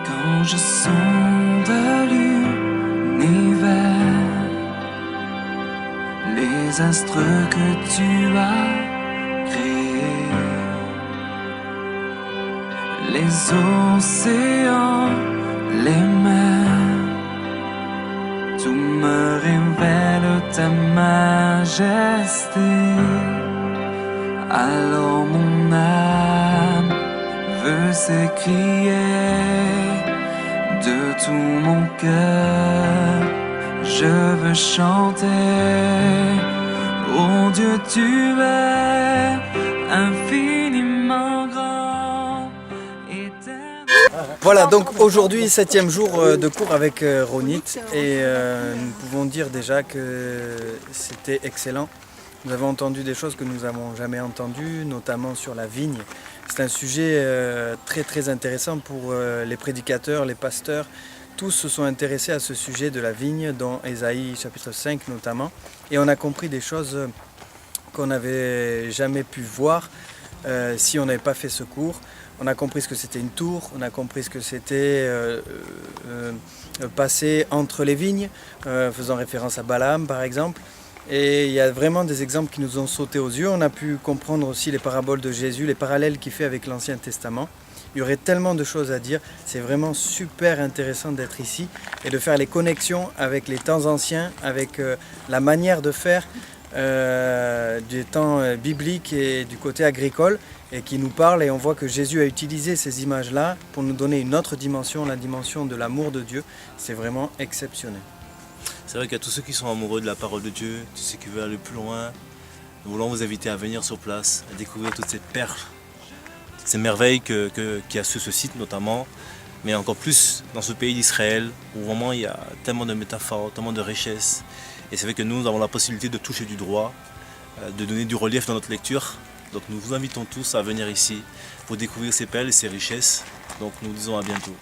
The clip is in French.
Quand je sonde l'univers, les astres que tu as créés, les océans, les mers, tout me révèle ta majesté. Alors mon âme veut s'écrier de tout mon cœur. Je veux chanter, oh Dieu, tu es infiniment grand, éternel. Voilà, donc aujourd'hui, 7e jour de cours avec Ronit, et nous pouvons dire déjà que c'était excellent. Nous avons entendu des choses que nous n'avons jamais entendues, notamment sur la vigne. C'est un sujet très intéressant pour les prédicateurs, les pasteurs. Tous se sont intéressés à ce sujet de la vigne, dans Ésaïe chapitre 5 notamment. Et on a compris des choses qu'on n'avait jamais pu voir si on n'avait pas fait ce cours. On a compris ce que c'était une tour, on a compris ce que c'était passer entre les vignes, faisant référence à Balaam par exemple. Et il y a vraiment des exemples qui nous ont sauté aux yeux. On a pu comprendre aussi les paraboles de Jésus, les parallèles qu'il fait avec l'Ancien Testament. Il y aurait tellement de choses à dire. C'est vraiment super intéressant d'être ici et de faire les connexions avec les temps anciens, avec la manière de faire du temps biblique et du côté agricole, et qui nous parle, et on voit que Jésus a utilisé ces images-là pour nous donner une autre dimension, la dimension de l'amour de Dieu. C'est vraiment exceptionnel. C'est vrai qu'à tous ceux qui sont amoureux de la parole de Dieu, tous ceux qui veulent aller plus loin, nous voulons vous inviter à venir sur place, à découvrir toutes ces perles, toutes ces merveilles qu'il y a sur ce site notamment, mais encore plus dans ce pays d'Israël, où vraiment il y a tellement de métaphores, tellement de richesses. Et c'est vrai que nous avons la possibilité de toucher du droit, de donner du relief dans notre lecture. Donc nous vous invitons tous à venir ici pour découvrir ces perles et ces richesses. Donc nous vous disons à bientôt.